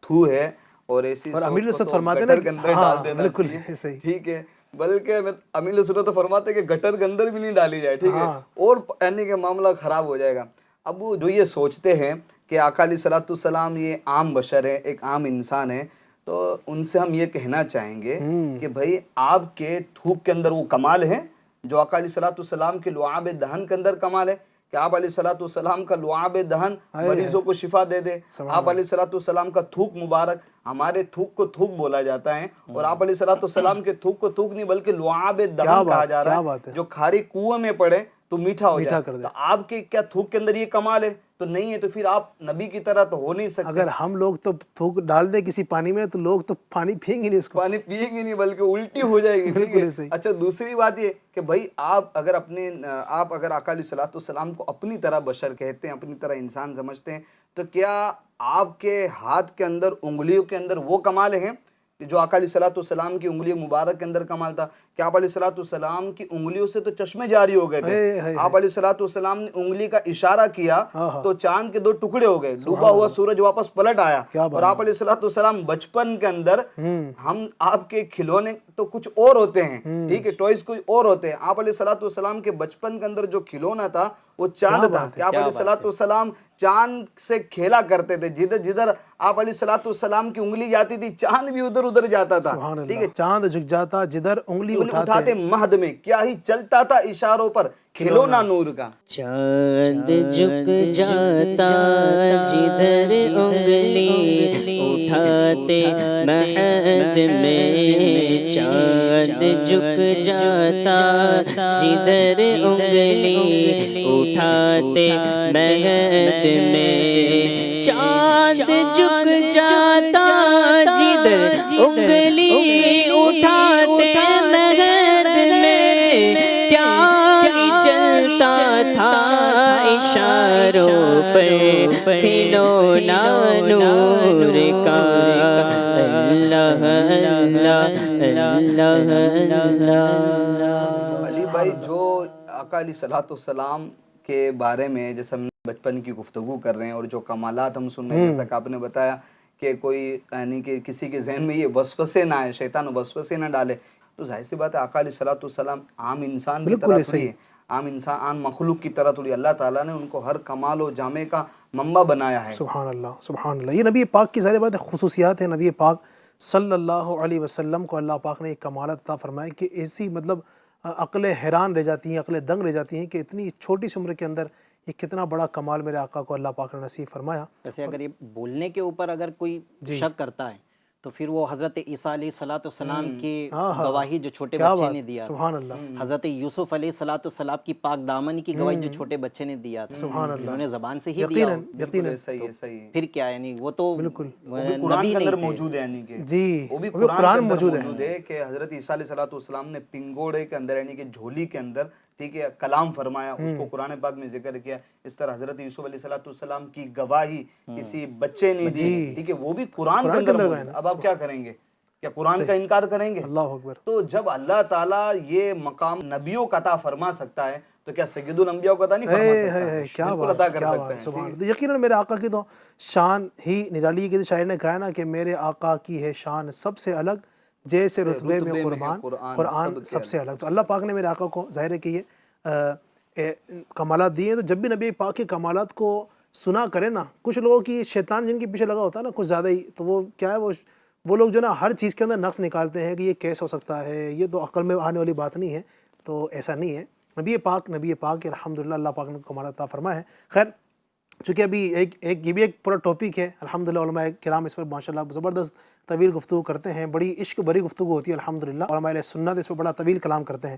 Speaker 5: تھو ہے، اور ایسی
Speaker 2: اور
Speaker 5: سوچ
Speaker 2: امیر
Speaker 5: کو
Speaker 2: السنت
Speaker 5: تو
Speaker 2: فرماتے ہیں نا
Speaker 5: گٹر کے اندر ڈال دینا
Speaker 2: بالکل
Speaker 5: چاہیے.
Speaker 2: صحیح.
Speaker 5: ٹھیک ہے، بلکہ امیر السنت تو فرماتے ہیں کہ گٹر کے اندر بھی نہیں ڈالی جائے. ٹھیک ہے، اور یعنی کہ معاملہ خراب ہو جائے گا. اب وہ جو یہ سوچتے ہیں کہ آقا علیہ الصلوۃ والسلام یہ عام بشر ہے، ایک عام انسان ہے، تو ان سے ہم یہ کہنا چاہیں گے کہ بھائی آپ کے تھوک کے اندر وہ کمال ہے جو آقا علیہ الصلوۃ والسلام کے لعاب دہن کے اندر کمال ہے کہ آپ علیہ الصلوۃ والسلام کا لعاب دہن مریضوں کو شفا دے دے. آپ علیہ الصلوۃ والسلام کا تھوک مبارک، ہمارے تھوک کو تھوک بولا جاتا ہے، اور آپ علیہ الصلوۃ والسلام کے تھوک کو تھوک نہیں بلکہ لعاب دہن کہا جا رہا ہے. جو کھاری کنویں میں پڑے تو میٹھا ہو جائے. تو آپ کے کیا تھوک کے اندر یہ کمال ہے؟ تو نہیں ہے. تو پھر آپ نبی کی طرح تو ہو نہیں سکتے.
Speaker 2: اگر ہم لوگ تو تھوک ڈال دیں کسی پانی میں تو لوگ تو پانی پئیں گے نہیں، اس کو
Speaker 5: پانی پیئیں گے نہیں بلکہ الٹی ہو جائے گی. ٹھیک ہے. اچھا، دوسری بات یہ کہ بھائی آپ اگر آقا علیہ الصلوۃ والسلام کو اپنی طرح بشر کہتے ہیں، اپنی طرح انسان سمجھتے ہیں، تو کیا آپ کے ہاتھ کے اندر، انگلیوں کے اندر وہ کمال ہیں جو آقا علیہ الصلوۃ والسلام کی انگلی مبارک کے اندر کمال تھا؟ کہ آپ علیہ الصلوۃ والسلام کی انگلیوں سے تو چشمے جاری ہو گئے تھے. آپ علیہ الصلوۃ والسلام نے انگلی کا اشارہ کیا تو چاند کے 2 ٹکڑے ہو گئے، ڈوبا ہوا سورج واپس پلٹ آیا. اور آپ علیہ الصلوۃ والسلام بچپن کے اندر آپ کے کھلونے تو کچھ اور ہوتے ہیں، ٹھیک ہے، ٹوائز کچھ اور ہوتے ہیں. آپ علیہ الصلوۃ والسلام کے بچپن کے اندر جو کھلونا تھا وہ چاند تھا. کہ آپ علیہ الصلوۃ والسلام چاند سے کھیلا کرتے تھے. جدھر آپ علیہ الصلوۃ والسلام کی انگلی جاتی تھی چاند بھی ادھر جاتا تھا. ٹھیک ہے،
Speaker 2: چاند جھک جاتا جدھر انگلی
Speaker 5: اٹھاتے مہد میں، کیا ہی چلتا تھا اشاروں پر کھلونا نور کا.
Speaker 3: چاند جھک جاتا جدھر انگلی اٹھاتے مہد میں، چاند جھک جاتا جدھر انگلی اٹھاتے مہد میں، چاند جھک جاتا جدھر انگلی اٹھاتے مہد میں، کیا چلتا تھا اشاروں پہ کھلونا نور کا. اللہ اللہ اللہ.
Speaker 5: علی بھائی، جو آقا علیہ الصلوۃ والسلام کے بارے میں جیسے ہم بچپن کی گفتگو کر رہے ہیں اور جو کمالات ہم سن رہے ہیں، جیسا کہ آپ نے بتایا کہ کوئی یعنی کہ کسی کے ذہن میں یہ وسوسے نہ آئے، شیطان وسوسے نہ ڈالے، تو ظاہر سی بات ہے آقا علیہ الصلوۃ والسلام عام انسان کی طرح تھوڑی ہے، عام انسان، عام مخلوق کی طرح تھوڑی. اللہ تعالیٰ نے ان کو ہر کمال و جامع کا منبع بنایا ہے.
Speaker 2: سبحان اللہ سبحان اللہ. یہ نبی پاک کی ظاہر بات ہے خصوصیات ہیں. نبی پاک صلی اللہ علیہ وسلم کو اللہ پاک نے ایک کمالات عطا فرمائے کہ ایسی مطلب عقلیں حیران رہ جاتی ہیں، عقلیں دنگ رہ جاتی ہیں کہ اتنی چھوٹی سی عمر کے اندر یہ کتنا بڑا کمال میرے آقا کو اللہ پاک نے نصیب فرمایا.
Speaker 4: جیسے اگر یہ بولنے کے اوپر اگر کوئی شک کرتا ہے تو پھر وہ حضرت عیسیٰ علیہ الصلوۃ والسلام کی گواہی جو چھوٹے بچے نے دیا،
Speaker 2: سبحان اللہ.
Speaker 4: حضرت یوسف علیہ الصلوۃ والسلام کی پاک دامنی کی گواہی جو چھوٹے بچے نے دیا تھا،
Speaker 2: سبحان اللہ.
Speaker 4: انہوں نے زبان سے ہی دیا.
Speaker 2: یقیناً
Speaker 5: صحیح.
Speaker 4: پھر کیا یعنی وہ تو
Speaker 5: قرآن کے اندر موجود ہے، یعنی کہ
Speaker 2: جی
Speaker 5: وہ بھی قرآن موجود ہے کہ حضرت عیسیٰ علیہ الصلوۃ والسلام نے پنگوڑے کے اندر یعنی کہ جھولی کے اندر، ٹھیک ہے، کلام فرمایا، اس کو قرآن پاک میں ذکر کیا. اس طرح حضرت یوسف علیہ الصلوۃ والسلام کی گواہی کسی بچے نے دی، ٹھیک ہے، وہ بھی قرآن کے اندر موجود ہے. اب آپ کیا کریں گے؟ کیا قرآن کا انکار کریں گے؟
Speaker 2: اللہ اکبر.
Speaker 5: تو جب اللہ تعالیٰ یہ مقام نبیوں کا عطا فرما سکتا ہے تو کیا سید الانبیاء کو عطا نہیں فرما سکتا؟
Speaker 2: کیا
Speaker 5: بالکل عطا کر سکتا ہے.
Speaker 2: سبحان اللہ. یقیناً میرے آقا کی تو شان ہی نرالی ہے. کسی شاعر نے کہا نا کہ میرے آقا کی ہے شان سب سے الگ، جیسے رتبے میں قرآن سب سے الگ. تو اللہ پاک نے میرے آقا کو ظاہر ہے کہ یہ کمالات دیے ہیں. تو جب بھی نبی پاک کے کمالات کو سنا کریں نا. کچھ لوگوں کی شیطان جن کے پیچھے لگا ہوتا ہے نا کچھ زیادہ ہی, تو وہ کیا ہے وہ لوگ جو نا ہر چیز کے اندر نقص نکالتے ہیں کہ یہ کیسے ہو سکتا ہے, یہ تو عقل میں آنے والی بات نہیں ہے. تو ایسا نہیں ہے. نبی پاک الحمدللہ اللہ پاک نے کمال عطا فرمایا ہے. خیر چونکہ ابھی یہ بھی ایک پورا ٹاپک ہے الحمدللہ, علماء کرام اس پر ماشاءاللہ زبردست طویل گفتگو کرتے ہیں, بڑی عشق بری گفتگو ہوتی ہے الحمدللہ. علماء اہل سنت اس پر بڑا طویل کلام کرتے ہیں.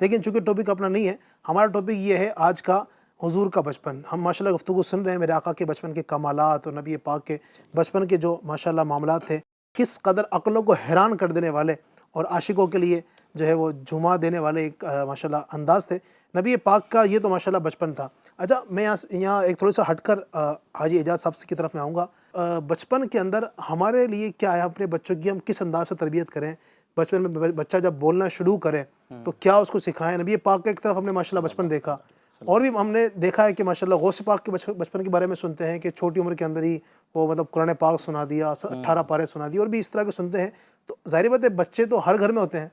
Speaker 2: لیکن چونکہ ٹاپک اپنا نہیں ہے, ہمارا ٹاپک یہ ہے آج کا حضور کا بچپن. ہم ماشاءاللہ گفتگو سن رہے ہیں میرے آقا کے بچپن کے کمالات اور نبی پاک کے بچپن کے جو ماشاءاللہ معاملات تھے, کس قدر عقلوں کو حیران کر دینے والے اور عاشقوں کے لیے جو ہے وہ جھما دینے والے ایک ماشاءاللہ انداز تھے نبی پاک کا. یہ تو ماشاءاللہ بچپن تھا. اچھا میں یہاں ایک تھوڑا سا ہٹ کر حاجی اعجاز صاحب کی طرف میں آؤں گا. بچپن کے اندر ہمارے لیے کیا ہے, اپنے بچوں کی ہم کس انداز سے تربیت کریں؟ بچپن میں بچہ جب بولنا شروع کرے تو کیا اس کو سکھائیں؟ نبی پاک کا ایک طرف ہم نے ماشاءاللہ بچپن دیکھا, اور بھی ہم نے دیکھا ہے کہ ماشاءاللہ غوث پاک کے بچپن کے بارے میں سنتے ہیں کہ چھوٹی عمر کے اندر ہی وہ مطلب قرآن پاک سنا دیا, 18 پارے سنا دی, اور بھی اس طرح کے سنتے ہیں. تو ظاہر بات ہے بچے تو ہر گھر میں ہوتے ہیں,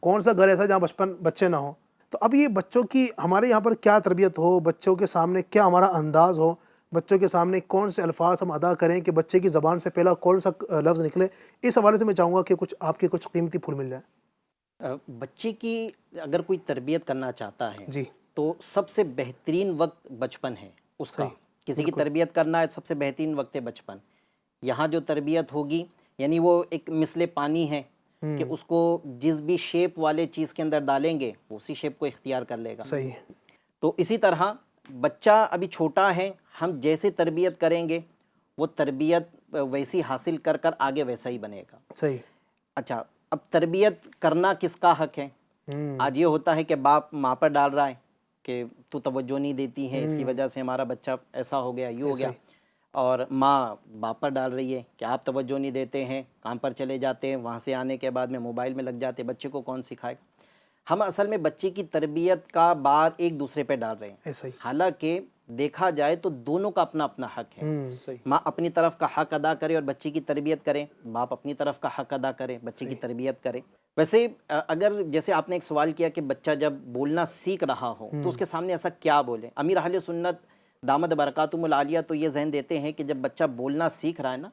Speaker 2: کون سا گھر ایسا جہاں بچے نہ ہوں؟ تو اب یہ بچوں کی ہمارے یہاں پر کیا تربیت ہو, بچوں کے سامنے کیا ہمارا انداز ہو, بچوں کے سامنے کون سے الفاظ ہم ادا کریں کہ بچے کی زبان سے پہلا کون سا لفظ نکلے, اس حوالے سے میں چاہوں گا کہ کچھ آپ کے کچھ قیمتی پھول مل جائیں.
Speaker 4: بچے کی اگر کوئی تربیت کرنا چاہتا ہے
Speaker 2: جی
Speaker 4: تو سب سے بہترین وقت بچپن ہے اس کا. کسی کی تربیت کرنا ہے سب سے بہترین وقت ہے بچپن. یہاں جو تربیت ہوگی یعنی وہ ایک مثل پانی ہے کہ اس کو جس بھی شیپ والے چیز کے اندر ڈالیں گے وہ اسی شیپ کو اختیار کر لے گا.
Speaker 2: صحیح.
Speaker 4: تو اسی طرح بچہ ابھی چھوٹا ہے, ہم جیسے تربیت کریں گے وہ تربیت ویسی حاصل کر کر آگے ویسا ہی بنے گا.
Speaker 2: صحیح.
Speaker 4: اچھا اب تربیت کرنا کس کا حق ہے؟ آج یہ ہوتا ہے کہ باپ ماں پر ڈال رہا ہے کہ تو توجہ نہیں دیتی ہے, اس کی وجہ سے ہمارا بچہ ایسا ہو گیا, یہ ہو گیا. اور ماں باپ پر ڈال رہی ہے کہ آپ توجہ نہیں دیتے ہیں, کام پر چلے جاتے ہیں, وہاں سے آنے کے بعد میں موبائل میں لگ جاتے ہیں. بچے کو کون سکھائے؟ ہم اصل میں بچے کی تربیت کا بار ایک دوسرے پہ ڈال رہے ہیں. حالانکہ دیکھا جائے تو دونوں کا اپنا اپنا حق ہے. ماں اپنی طرف کا حق ادا کرے اور بچے کی تربیت کرے, باپ اپنی طرف کا حق ادا کرے, بچے کی تربیت کرے. ویسے اگر جیسے آپ نے ایک سوال کیا کہ بچہ جب بولنا سیکھ رہا ہو تو اس کے سامنے ایسا کیا بولے, امیر اہل سنت دامت برکاتہم العالیہ تو یہ ذہن دیتے ہیں کہ جب بچہ بولنا سیکھ رہا ہے نا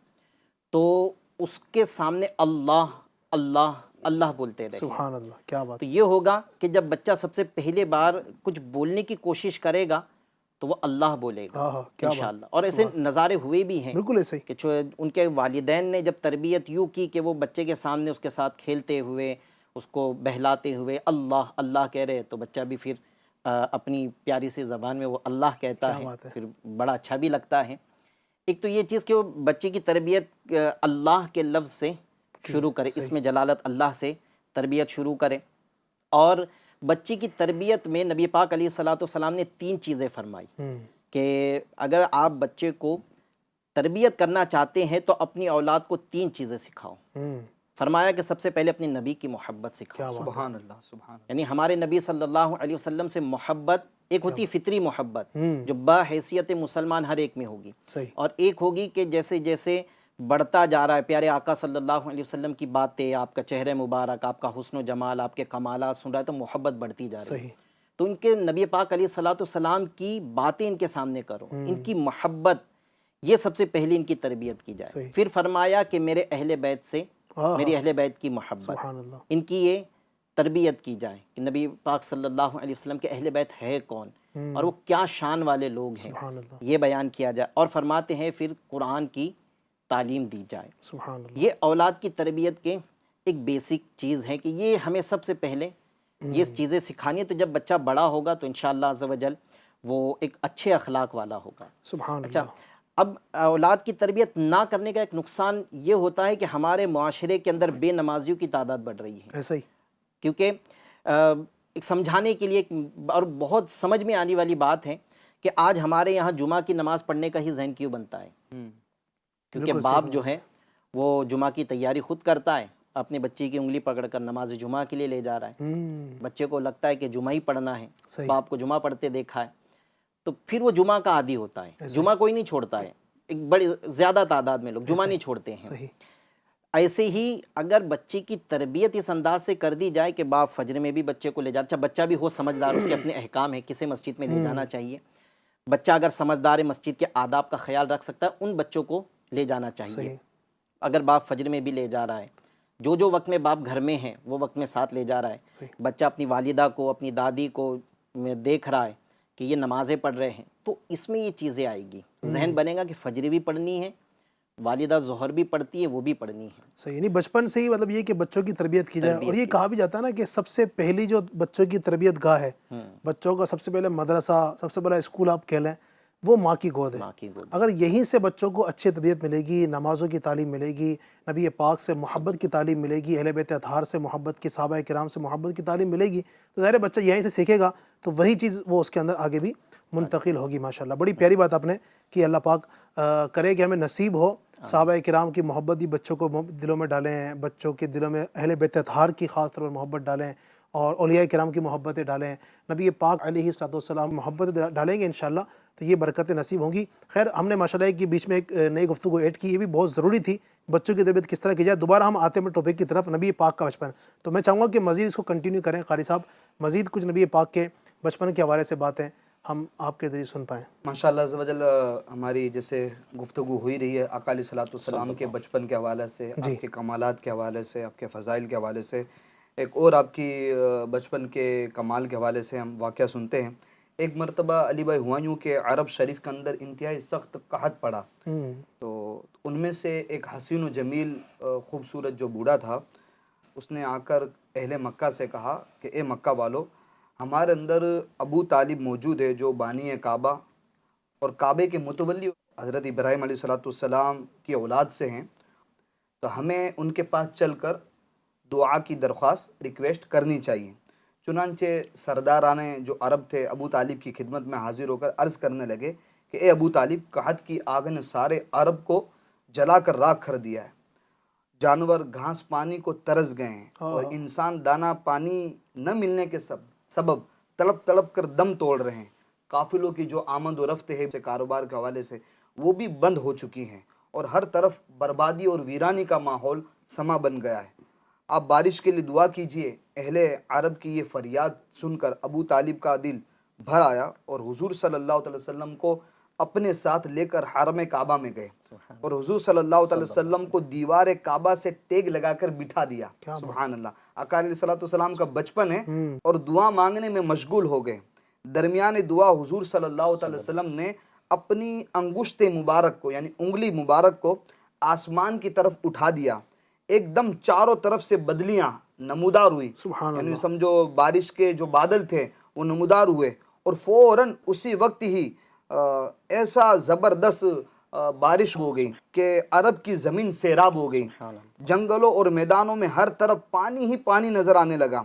Speaker 4: تو اس کے سامنے اللہ اللہ اللہ بولتے رہے.
Speaker 2: سبحان اللہ, کیا بات.
Speaker 4: تو یہ ہوگا کہ جب بچہ سب سے پہلے بار کچھ بولنے کی کوشش کرے گا تو وہ اللہ بولے گا انشاءاللہ. اور ایسے نظارے ہوئے بھی ہیں
Speaker 2: بالکل ایسے ہی
Speaker 4: کہ ان کے والدین نے جب تربیت یوں کی کہ وہ بچے کے سامنے اس کے ساتھ کھیلتے ہوئے, اس کو بہلاتے ہوئے اللہ اللہ کہہ رہے تو بچہ بھی پھر اپنی پیاری سی زبان میں وہ اللہ کہتا ہے, پھر بڑا اچھا بھی لگتا ہے. ایک تو یہ چیز کہ وہ بچے کی تربیت اللہ کے لفظ سے شروع کرے, اس میں جلالت اللہ سے تربیت شروع کرے. اور بچے کی تربیت میں نبی پاک علیہ الصلوۃ والسلام نے 3 چیزیں فرمائی کہ اگر آپ بچے کو تربیت کرنا چاہتے ہیں تو اپنی اولاد کو 3 چیزیں سکھاؤ. فرمایا کہ سب سے پہلے اپنے نبی کی محبت سکھاؤ.
Speaker 5: سبحان اللہ, سبحان اللہ.
Speaker 4: یعنی ہمارے نبی صلی اللہ علیہ وسلم سے محبت ایک ہوتی فطری محبت جو بحیثیت مسلمان ہر ایک میں ہوگی, اور ایک ہوگی کہ جیسے جیسے بڑھتا جا رہا ہے پیارے آقا صلی اللہ علیہ وسلم کی باتیں, آپ کا چہرہ مبارک, آپ کا حسن و جمال, آپ کے کمالات سن رہا ہے تو محبت بڑھتی جا رہی ہے. تو ان کے نبی پاک علیہ الصلوۃ والسلام کی باتیں ان کے سامنے کرو, ان کی محبت, یہ سب سے پہلے ان کی تربیت کی جائے. پھر فرمایا کہ میرے اہل بیت سے, میری اہل بیت کی محبت, ان کی یہ تربیت کی جائے کہ نبی پاک صلی اللہ علیہ وسلم کے اہل بیت ہے کون اور وہ کیا شان والے لوگ ہیں, یہ بیان کیا جائے. اور فرماتے ہیں پھر قرآن کی تعلیم دی جائے. یہ اولاد کی تربیت کے ایک بیسک چیز ہے کہ یہ ہمیں سب سے پہلے یہ چیزیں سکھانی ہے. تو جب بچہ بڑا ہوگا تو انشاءاللہ عز و جل وہ ایک اچھے اخلاق والا ہوگا. اچھا, اب اولاد کی تربیت نہ کرنے کا ایک نقصان یہ ہوتا ہے کہ ہمارے معاشرے کے اندر بے نمازیوں کی تعداد بڑھ رہی ہے.
Speaker 2: ایسا ہی,
Speaker 4: کیونکہ ایک سمجھانے کے لیے اور بہت سمجھ میں آنے والی بات ہے کہ آج ہمارے یہاں جمعہ کی نماز پڑھنے کا ہی ذہن کیوں بنتا ہے؟ کیونکہ باپ جو ہے وہ جمعہ کی تیاری خود کرتا ہے, اپنے بچے کی انگلی پکڑ کر نماز جمعہ کے لیے لے جا رہا ہے. بچے کو لگتا ہے کہ جمعہ ہی پڑھنا ہے, باپ کو جمعہ پڑھتے دیکھا ہے, تو پھر وہ جمعہ کا عادی ہوتا ہے. جمعہ کوئی نہیں چھوڑتا ہے, ایک بڑی زیادہ تعداد میں لوگ جمعہ نہیں چھوڑتے ہیں. ایسے ہی اگر بچے کی تربیت اس انداز سے کر دی جائے کہ باپ فجر میں بھی بچے کو لے جا, اچھا بچہ بھی ہو سمجھدار, اس کے اپنے احکام ہیں, کسے مسجد میں لے جانا چاہیے, بچہ اگر سمجھدار ہے، مسجد کے آداب کا خیال رکھ سکتا ہے، ان بچوں کو لے جانا چاہیے۔
Speaker 2: صحیح۔
Speaker 4: اگر باپ فجر میں بھی لے جا رہا ہے، جو وقت میں باپ گھر میں ہیں وہ وقت میں ساتھ لے جا رہا ہے،
Speaker 2: صحیح۔
Speaker 4: بچہ اپنی والدہ کو، اپنی دادی کو میں دیکھ رہا ہے کہ یہ نمازیں پڑھ رہے ہیں، تو اس میں یہ چیزیں آئے گی، ذہن بنے گا کہ فجر بھی پڑھنی ہے، والدہ ظہر بھی پڑھتی ہے، وہ بھی پڑھنی ہے۔
Speaker 2: صحیح، یعنی بچپن سے ہی مطلب یہ کہ بچوں کی تربیت کی جائے، اور یہ کہا بھی جاتا ہے نا کہ سب سے پہلی جو بچوں کی تربیت گاہ ہے، بچوں کا سب سے پہلے مدرسہ، سب سے بڑا اسکول آپ کہہ لیں، وہ ماں کی گود ہے۔
Speaker 4: ماں کی گود۔
Speaker 2: اگر یہیں سے بچوں کو اچھی تربیت ملے گی، نمازوں کی تعلیم ملے گی، نبی پاک سے محبت کی تعلیم ملے گی، اہل بیت اطہار سے محبت کی، صحابہ کرام سے محبت کی تعلیم ملے گی، تو ظاہر ہے بچہ یہیں سے سیکھے گا، تو وہی چیز وہ اس کے اندر آگے بھی منتقل ہوگی۔ ماشاءاللہ بڑی پیاری بات آپ نے کہ اللہ پاک کرے کہ ہمیں نصیب ہو صحابہ کرام کی محبت بھی بچوں کو دلوں میں ڈالیں، بچوں کے دلوں میں اہل بیت اطہار کی خاص طور پر محبت ڈالیں، اور اولیاء کرام کی محبتیں ڈالیں، نبی پاک علیہ الصلوۃ والسلام محبت ڈالیں گے انشاءاللہ تو یہ برکتیں نصیب ہوں گی۔ خیر، ہم نے ماشاءاللہ کہ بیچ میں ایک نئی گفتگو ایڈ کی، یہ بھی بہت ضروری تھی، بچوں کی تربیت کس طرح کی جائے۔ دوبارہ ہم آتے ہیں ٹاپک کی طرف، نبی پاک کا بچپن، تو میں چاہوں گا کہ مزید اس کو کنٹینیو کریں قاری صاحب، مزید کچھ نبی پاک کے بچپن کے حوالے سے باتیں ہم آپ کے ذریعے سن پائیں۔
Speaker 5: ماشاءاللہ عز و جل، ہماری جیسے گفتگو ہوئی رہی ہے آقا علیہ الصلوۃ والسلام کے بچپن کے حوالے سے، آپ کے کمالات کے حوالے سے، آپ کے فضائل کے حوالے سے، ایک اور آپ کی بچپن کے کمال کے حوالے سے ہم واقعہ سنتے ہیں۔ ایک مرتبہ علی بھائی ہوا یوں کہ عرب شریف کے اندر انتہائی سخت قحط پڑا، تو ان میں سے ایک حسین و جمیل خوبصورت جو بوڑھا تھا، اس نے آ کر اہل مکہ سے کہا کہ اے مکہ والو، ہمارے اندر ابو طالب موجود ہے جو بانی کعبہ اور کعبے کے متولی حضرت ابراہیم علیہ الصلوۃ والسلام کی اولاد سے ہیں، تو ہمیں ان کے پاس چل کر دعا کی درخواست ریکویسٹ کرنی چاہیے۔ چنانچہ سرداران جو عرب تھے ابو طالب کی خدمت میں حاضر ہو کر عرض کرنے لگے کہ اے ابو طالب، قحط کی آگ نے سارے عرب کو جلا کر راکھ کر دیا ہے، جانور گھاس پانی کو ترس گئے ہیں، اور انسان دانہ پانی نہ ملنے کے سبب تڑپ تڑپ کر دم توڑ رہے ہیں، قافلوں کی جو آمد و رفت ہے کاروبار کے حوالے سے وہ بھی بند ہو چکی ہیں، اور ہر طرف بربادی اور ویرانی کا ماحول سما بن گیا ہے۔ آپ بارش کے لیے دعا کیجئے۔ اہل عرب کی یہ فریاد سن کر ابو طالب کا دل بھر آیا، اور حضور صلی اللہ علیہ وسلم کو اپنے ساتھ لے کر حرم کعبہ میں گئے، اور حضور صلی اللہ علیہ وسلم کو دیوار کعبہ سے ٹیگ لگا کر بٹھا دیا۔ سبحان اللہ، آقا علیہ الصلوۃ والسلام کا بچپن ہے، اور دعا مانگنے میں مشغول ہو گئے۔ درمیان دعا حضور صلی اللہ علیہ وسلم نے اپنی انگشت مبارک کو، یعنی انگلی مبارک کو آسمان کی طرف اٹھا دیا، ایک دم چاروں طرف سے بدلیاں نمودار ہوئی، یعنی سمجھو بارش کے جو بادل تھے وہ نمودار ہوئے، اور فوراً اسی وقت ہی ایسا زبردست بارش ہو گئی کہ عرب کی زمین سیراب ہو گئی، جنگلوں اور میدانوں میں ہر طرف پانی ہی پانی نظر آنے لگا،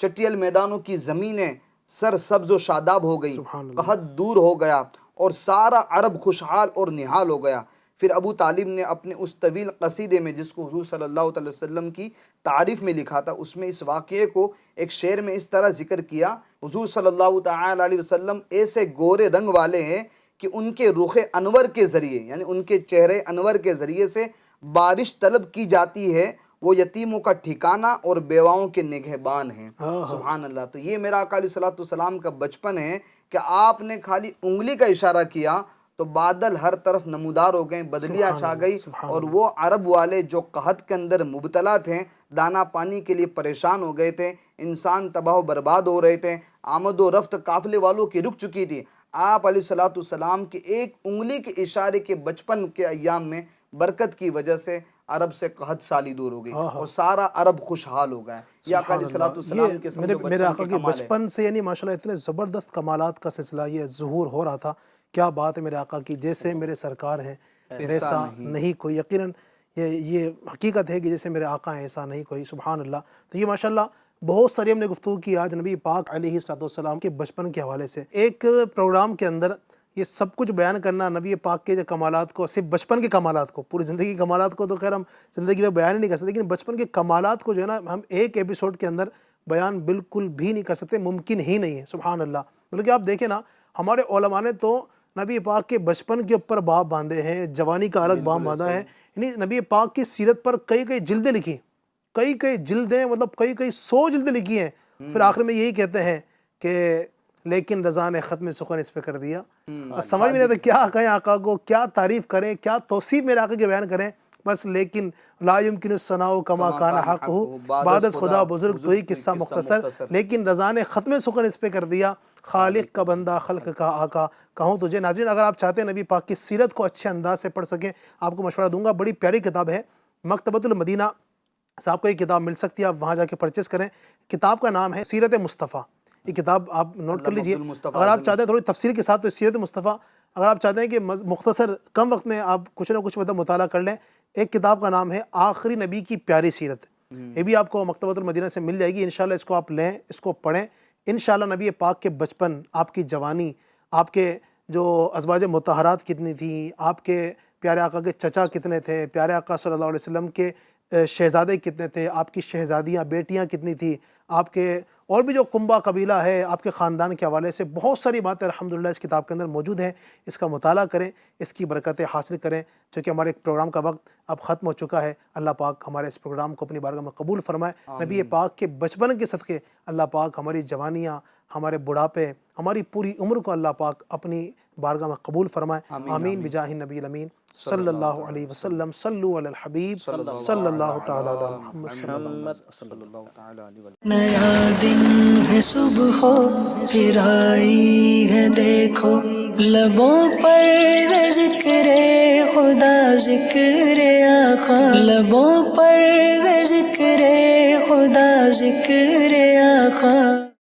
Speaker 5: چٹیل میدانوں کی زمینیں سر سبز و شاداب ہو گئی، قحط دور ہو گیا، اور سارا عرب خوشحال اور نہال ہو گیا۔ پھر ابو طالب نے اپنے اس طویل قصیدے میں، جس کو حضور صلی اللہ علیہ وسلم کی تعریف میں لکھا تھا، اس میں اس واقعے کو ایک شعر میں اس طرح ذکر کیا: حضور صلی اللہ تعالی علیہ وسلم ایسے گورے رنگ والے ہیں کہ ان کے رخ انور کے ذریعے، یعنی ان کے چہرے انور کے ذریعے سے بارش طلب کی جاتی ہے، وہ یتیموں کا ٹھکانہ اور بیواؤں کے نگہبان ہیں۔ سبحان اللہ۔ تو یہ میرا آقا علیہ الصلوۃ والسلام کا بچپن ہے کہ آپ نے خالی انگلی کا اشارہ کیا تو بادل ہر طرف نمودار ہو گئے، بدلیاں چھا گئی، اور وہ عرب والے جو قحط کے اندر مبتلا تھے، دانہ پانی کے لیے پریشان ہو گئے تھے، انسان تباہ و برباد ہو رہے تھے، آمد و رفت قافلے والوں کی رک چکی تھی، آپ علیہ الصلوۃ والسلام کی ایک انگلی کے اشارے کے بچپن کے ایام میں برکت کی وجہ سے عرب سے قحط سالی دور ہو گئی، اور سارا عرب خوشحال ہو گیا۔ یہ آقا علیہ الصلوۃ والسلام کے
Speaker 2: میرے آقا کے بچپن سے، یعنی ماشاءاللہ اتنے زبردست کمالات کا سلسلہ یہ ظہور ہو رہا تھا۔ کیا بات ہے میرے آقا کی، جیسے میرے سرکار ہیں ایسا نہیں کوئی، یقیناً یہ حقیقت ہے کہ جیسے میرے آقا ہیں ایسا نہیں کوئی۔ سبحان اللہ۔ تو یہ ماشاءاللہ بہت ساری ہم نے گفتگو کی آج نبی پاک علیہ الصلوۃ والسلام کے بچپن کے حوالے سے۔ ایک پروگرام کے اندر یہ سب کچھ بیان کرنا، نبی پاک کے جو کمالات کو، صرف بچپن کے کمالات کو، پوری زندگی کے کمالات کو تو خیر ہم زندگی میں بیان ہی نہیں کر سکتے، لیکن بچپن کے کمالات کو جو ہے نا ہم ایک ایپیسوڈ کے اندر بیان بالکل بھی نہیں کر سکتے، ممکن ہی نہیں ہے۔ سبحان اللہ۔ بلکہ آپ دیکھیں نا، ہمارے علماء نے تو نبی پاک کے بچپن کے اوپر باب باندھے ہیں، جوانی کا الگ باب باندھا ہے، یعنی نبی پاک کی سیرت پر کئی جلدیں لکھی، کئی جلدیں، مطلب کئی 100 جلدیں لکھی ہیں۔ پھر آخر میں یہی کہتے ہیں کہ لیکن رضا نے ختم سخن اس پہ کر دیا. سمجھ میں نہیں آتا کیا کہیں آقا کو, کیا تعریف کریں, کیا توصیف میرے آقا کے بیان کریں بس. لیکن لا یمکن الثناء کما کان حقہ, بعد از خدا بزرگ تو ہی قصہ مختصر. لیکن رضا نے ختم سخن اس پہ کر دیا. خالق کا بندہ خلق کا آقا کہوں تجھے. ناظرین اگر آپ چاہتے ہیں نبی پاک کی سیرت کو اچھے انداز سے پڑھ سکیں, آپ کو مشورہ دوں گا, بڑی پیاری کتاب ہے, مکتبۃ المدینہ سے آپ کو یہ کتاب مل سکتی ہے, آپ وہاں جا کے پرچیز کریں. کتاب کا نام ہے سیرت مصطفیٰ. یہ کتاب آپ نوٹ کر لیجئے. اگر آپ چاہتے ہیں تھوڑی تفصیل کے ساتھ تو سیرت مصطفیٰ, اگر آپ چاہتے ہیں کہ مختصر کم وقت میں آپ کچھ نہ کچھ مطالعہ کر لیں, ایک کتاب کا نام ہے آخری نبی کی پیاری سیرت. یہ بھی آپ کو مکتبۃ المدینہ سے مل جائے گی. انشاءاللہ اس کو آپ لیں, اس کو پڑھیں. انشاءاللہ نبی پاک کے بچپن, آپ کی جوانی, آپ کے جو ازواج مطہرات کتنی تھیں, آپ کے پیارے آقا کے چچا کتنے تھے, پیارے آقا صلی اللہ علیہ وسلم کے شہزادے کتنے تھے, آپ کی شہزادیاں بیٹیاں کتنی تھیں, آپ کے اور بھی جو کنبہ قبیلہ ہے آپ کے خاندان کے حوالے سے بہت ساری باتیں الحمدللہ اس کتاب کے اندر موجود ہیں. اس کا مطالعہ کریں, اس کی برکتیں حاصل کریں. چونکہ ہمارے پروگرام کا وقت اب ختم ہو چکا ہے. اللہ پاک ہمارے اس پروگرام کو اپنی بارگاہ میں قبول فرمائے. نبی پاک کے بچپن کے صدقے اللہ پاک ہماری جوانیاں, ہمارے بڑھاپے, ہماری پوری عمر کو اللہ پاک اپنی بارگاہ میں قبول فرمائے. آمین بجاہ النبی الامین صلی اللہ علیہ وسلم. صلو علی الحبیب صلی اللہ تعالی علی محمد صلی اللہ تعالی علیہ وسلم.
Speaker 1: نیا دن ہے صبح ہو پھر آئی ہے دیکھو, لبوں پر ہے ذکر خدا ذکر آقا, لبوں پر ہے ذکر خدا ذکر آقا.